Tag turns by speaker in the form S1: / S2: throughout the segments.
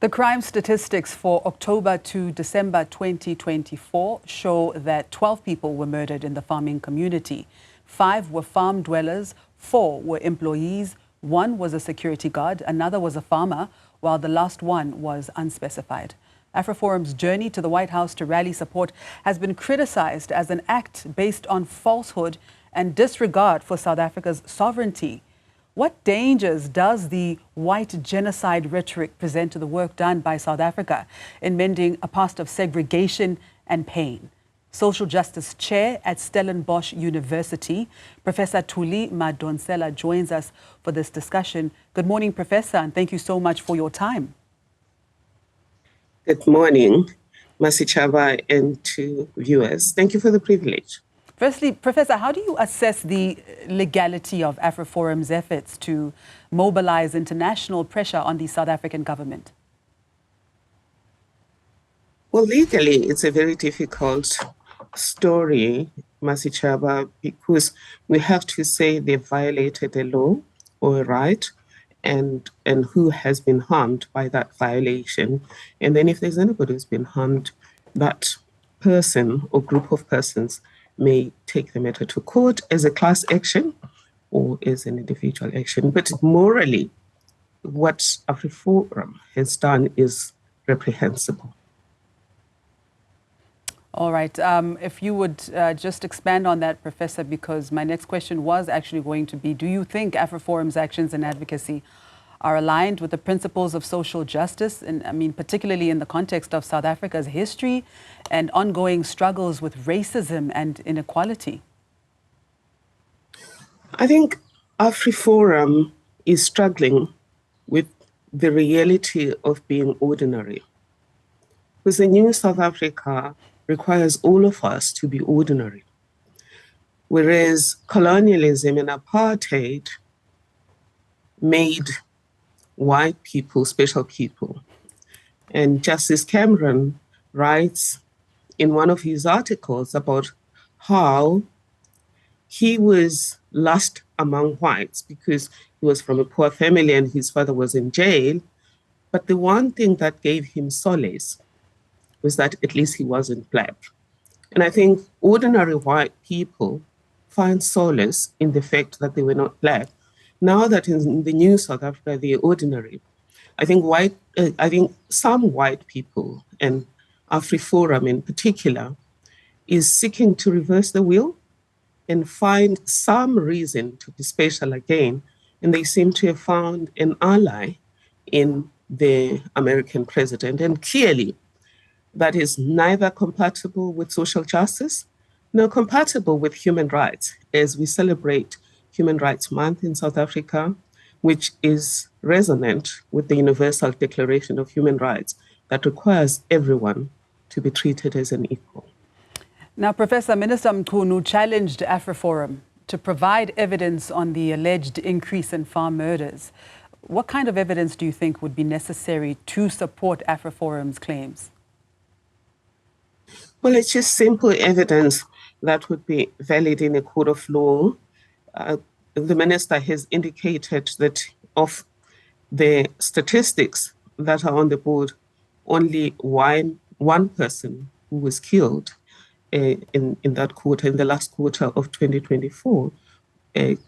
S1: The crime statistics for October to December 2024 show that 12 people were murdered in the farming community. 5 were farm dwellers, 4 were employees, 1 was a security guard, another was a farmer, while the last one was unspecified. AfriForum's journey to the White House to rally support has been criticized as an act based on falsehood and disregard for South Africa's sovereignty. What dangers does the white genocide rhetoric present to the work done by South Africa in mending a past of segregation and pain? Social Justice Chair at Stellenbosch University, Professor Thuli Madonsela joins us for this discussion. Good morning, Professor, and thank you so much for your time.
S2: Good morning, Masichaba, and to viewers. Thank you for the privilege.
S1: Firstly, Professor, how do you assess the legality of AfriForum's efforts to mobilize international pressure on the South African government?
S2: Well, legally, it's a very difficult story, Masichaba, because we have to say they violated a law or a right, and who has been harmed by that violation. And then if there's anybody who's been harmed, that person or group of persons may take the matter to court as a class action or as an individual action. But morally, what AfriForum has done is reprehensible.
S1: All right. If you would just expand on that, Professor, because my next question was actually going to be, do you think AfriForum's actions and advocacy are aligned with the principles of social justice, and I mean, particularly in the context of South Africa's history and ongoing struggles with racism and inequality?
S2: I think AfriForum is struggling with the reality of being ordinary. Because the new South Africa requires all of us to be ordinary. Whereas colonialism and apartheid made white people special people. And Justice Cameron writes in one of his articles about how he was last among whites because he was from a poor family and his father was in jail. But the one thing that gave him solace was that at least he wasn't black. And I think ordinary white people find solace in the fact that they were not black. Now that in the new South Africa, they're ordinary. I think some white people, and AfriForum in particular, is seeking to reverse the wheel and find some reason to be special again. And they seem to have found an ally in the American president. And clearly, that is neither compatible with social justice nor compatible with human rights, as we celebrate Human Rights Month in South Africa, which is resonant with the Universal Declaration of Human Rights that requires everyone to be treated as an equal.
S1: Now, Professor, Minister Mkhunu challenged AfriForum to provide evidence on the alleged increase in farm murders. What kind of evidence do you think would be necessary to support AfriForum's claims?
S2: Well, it's just simple evidence that would be valid in a court of law. The minister has indicated that of the statistics that are on the board, only one person who was killed in that quarter, in the last quarter of 2024,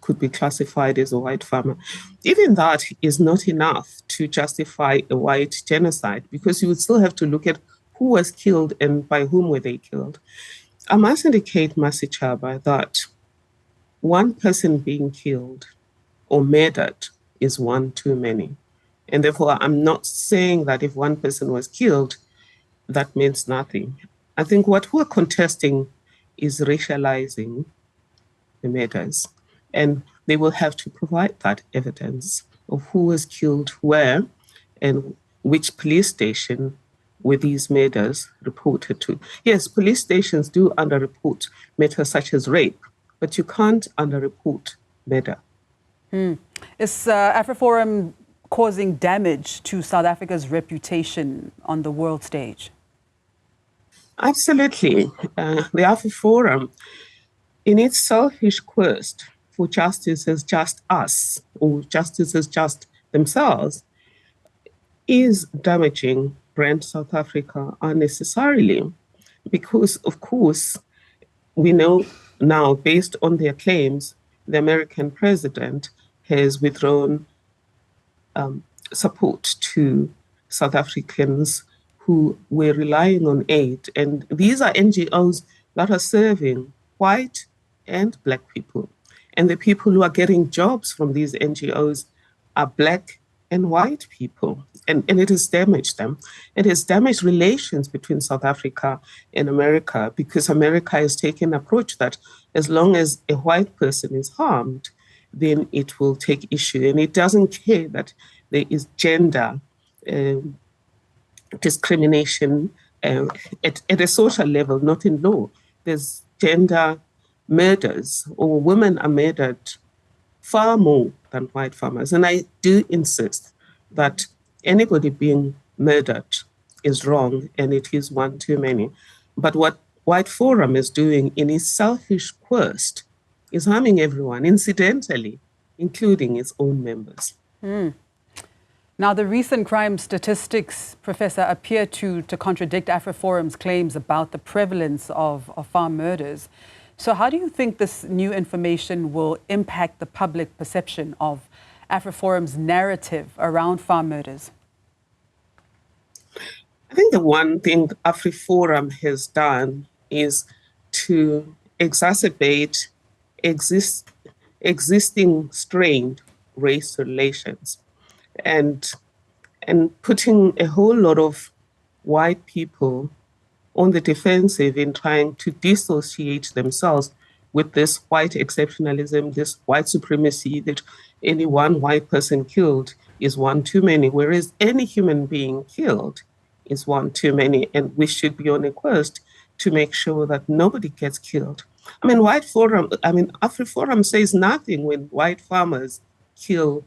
S2: could be classified as a white farmer. Even that is not enough to justify a white genocide, because you would still have to look at who was killed and by whom were they killed. I must indicate, Masichaba, that one person being killed or murdered is one too many. And therefore, I'm not saying that if one person was killed, that means nothing. I think what we're contesting is racializing the murders. And they will have to provide that evidence of who was killed where and which police station were these murders reported to. Yes, police stations do underreport matters such as rape, but you can't underreport murder.
S1: Is AfriForum causing damage to South Africa's reputation on the world stage?
S2: Absolutely. The AfriForum, in its selfish quest for justice as just us, or justice as just themselves, is damaging brand South Africa unnecessarily, because, of course, we know now, based on their claims, the American president has withdrawn support to South Africans who were relying on aid. And these are NGOs that are serving white and Black people. And the people who are getting jobs from these NGOs are Black and white people. And it has damaged them. It has damaged relations between South Africa and America, because America has taken an approach that as long as a white person is harmed, then it will take issue. And it doesn't care that there is gender discrimination at a social level, not in law. There's gender murders, or women are murdered far more than white farmers. And I do insist that anybody being murdered is wrong, and it is one too many. But what AfriForum is doing in its selfish quest is harming everyone, incidentally, including its own members.
S1: Now, the recent crime statistics, Professor, appear to contradict AfriForum's claims about the prevalence of farm murders. So how do you think this new information will impact the public perception of AfriForum's narrative around farm murders?
S2: I think the one thing AfriForum has done is to exacerbate existing strained race relations, and putting a whole lot of white people on the defensive in trying to dissociate themselves with this white exceptionalism, this white supremacy, that any one white person killed is one too many, whereas any human being killed is one too many, and we should be on a quest to make sure that nobody gets killed. I mean, AfriForum says nothing when white farmers kill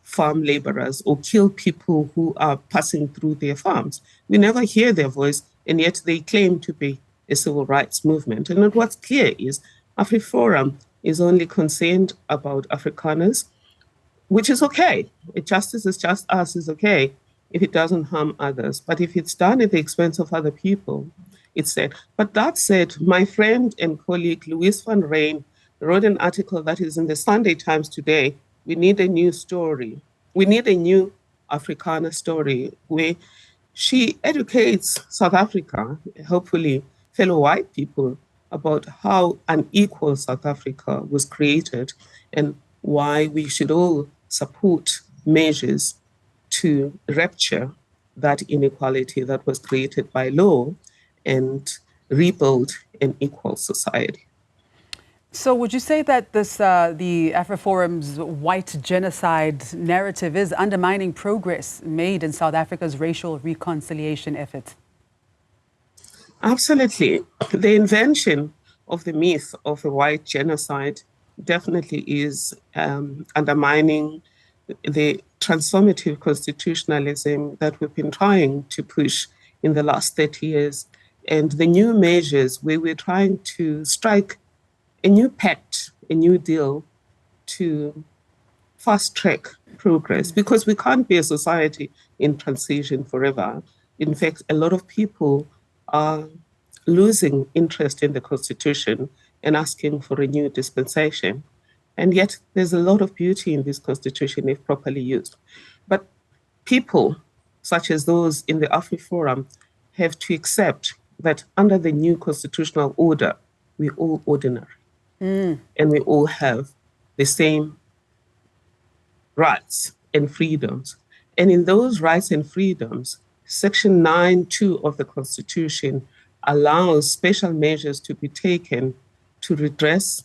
S2: farm laborers or kill people who are passing through their farms. We never hear their voice, and yet they claim to be a civil rights movement. And what's clear is AfriForum is only concerned about Afrikaners, which is okay. Justice is just us is okay if it doesn't harm others. But if it's done at the expense of other people, it's sad. But that said, my friend and colleague Louise van Rijn wrote an article that is in the Sunday Times today. We need a new story. We need a new Afrikaner story where she educates South Africa, hopefully fellow white people, about how unequal South Africa was created and why we should all support measures to rupture that inequality that was created by law and rebuild an equal society.
S1: So would you say that this, the AfriForum's white genocide narrative is undermining progress made in South Africa's racial reconciliation efforts?
S2: Absolutely. The invention of the myth of a white genocide definitely is undermining the transformative constitutionalism that we've been trying to push in the last 30 years, and the new measures where we're trying to strike a new pact, a new deal to fast track progress, because we can't be a society in transition forever. In fact, a lot of people are losing interest in the Constitution and asking for a new dispensation. And yet there's a lot of beauty in this Constitution if properly used. But people, such as those in the AfriForum, have to accept that under the new constitutional order, we're all ordinary. And we all have the same rights and freedoms. And in those rights and freedoms, Section 9(2) of the Constitution allows special measures to be taken to redress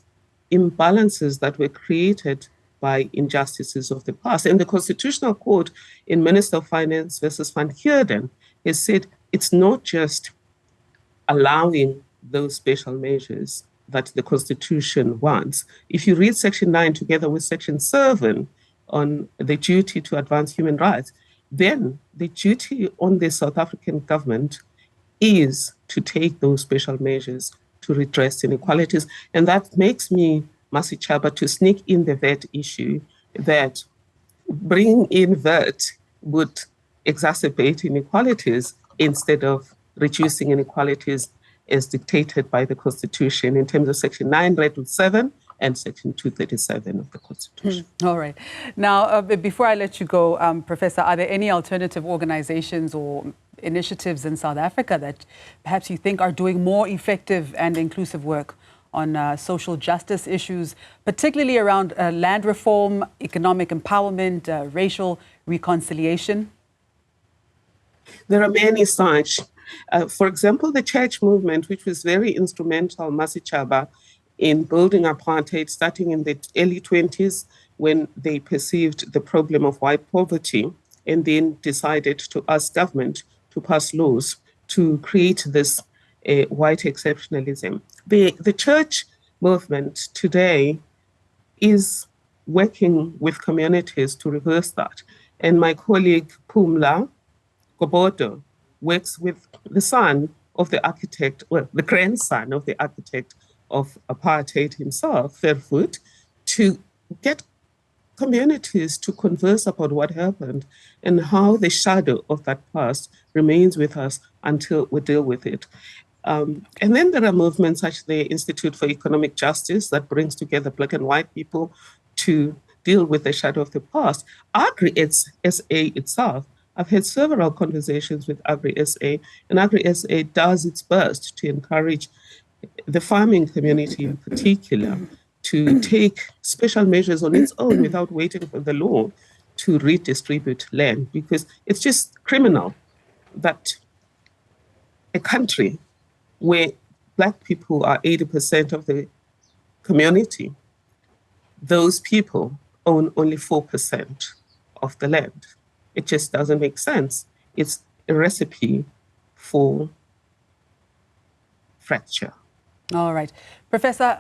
S2: imbalances that were created by injustices of the past. And the Constitutional Court in Minister of Finance versus Van Heerden has said it's not just allowing those special measures that the Constitution wants. If you read Section 9 together with Section 7 on the duty to advance human rights, then the duty on the South African government is to take those special measures to redress inequalities. And that makes me, Masi Chaba, to sneak in the VAT issue, that bringing in VAT would exacerbate inequalities instead of reducing inequalities as dictated by the Constitution in terms of Section 9, Rule 7, and Section 237 of the Constitution.
S1: All right. Now, before I let you go, Professor, are there any alternative organizations or initiatives in South Africa that perhaps you think are doing more effective and inclusive work on social justice issues, particularly around land reform, economic empowerment, racial reconciliation?
S2: There are many such. For example, the church movement, which was very instrumental, Masichaba, in building apartheid, starting in the early 20s when they perceived the problem of white poverty and then decided to ask government to pass laws to create this white exceptionalism. The church movement today is working with communities to reverse that. And my colleague Pumla Gobodo works with the son of the architect, well, the grandson of the architect of apartheid himself, Fairfoot, to get communities to converse about what happened and how the shadow of that past remains with us until we deal with it. And then there are movements such as the Institute for Economic Justice that brings together Black and white people to deal with the shadow of the past. AgriSA itself, I've had several conversations with AgriSA, and AgriSA does its best to encourage the farming community in particular to take special measures on its own without waiting for the law to redistribute land, because it's just criminal that a country where Black people are 80% of the community, those people own only 4% of the land. It just doesn't make sense. It's a recipe for fracture.
S1: All right. Professor,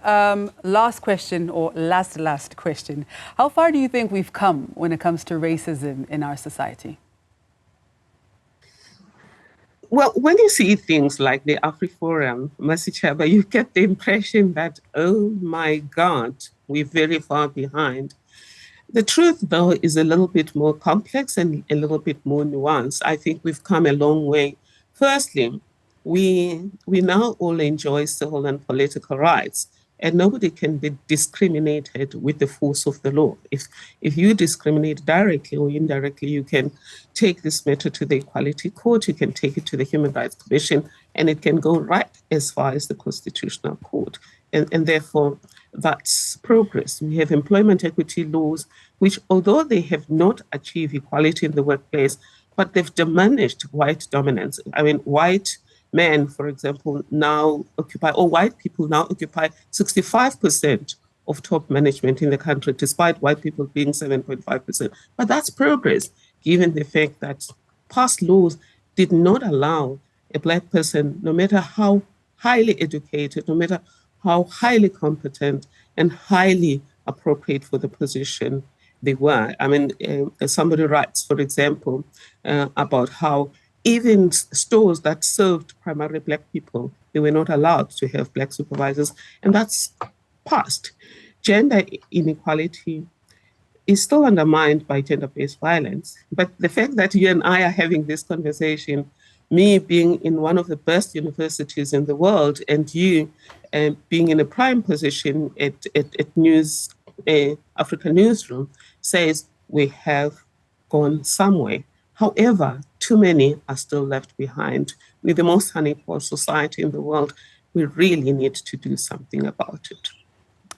S1: last question, or last question. How far do you think we've come when it comes to racism in our society?
S2: Well, when you see things like the AfriForum, Masichaba, you get the impression that, oh my God, we're very far behind. The truth, though, is a little bit more complex and a little bit more nuanced. I think we've come a long way. Firstly, we now all enjoy civil and political rights, and nobody can be discriminated with the force of the law. If you discriminate directly or indirectly, you can take this matter to the Equality Court, you can take it to the Human Rights Commission, and it can go right as far as the Constitutional Court. And therefore, that's progress. We have employment equity laws, which, although they have not achieved equality in the workplace, but they've diminished white dominance. I mean, white men, for example, now occupy, or white people now occupy 65% of top management in the country, despite white people being 7.5%. But that's progress, given the fact that past laws did not allow a Black person, no matter how highly educated, no matter how highly competent and highly appropriate for the position they were. I mean, somebody writes, for example, about how even stores that served primarily Black people, they were not allowed to have Black supervisors, and that's past. Gender inequality is still undermined by gender-based violence, but the fact that you and I are having this conversation, me being in one of the best universities in the world, and you being in a prime position at Africa Newzroom, says we have gone somewhere. However, too many are still left behind. We're the most unequal society in the world. We really need to do something about it.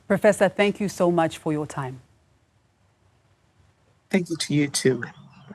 S1: Professor, thank you so much for your time.
S2: Thank you to you too, ma'am.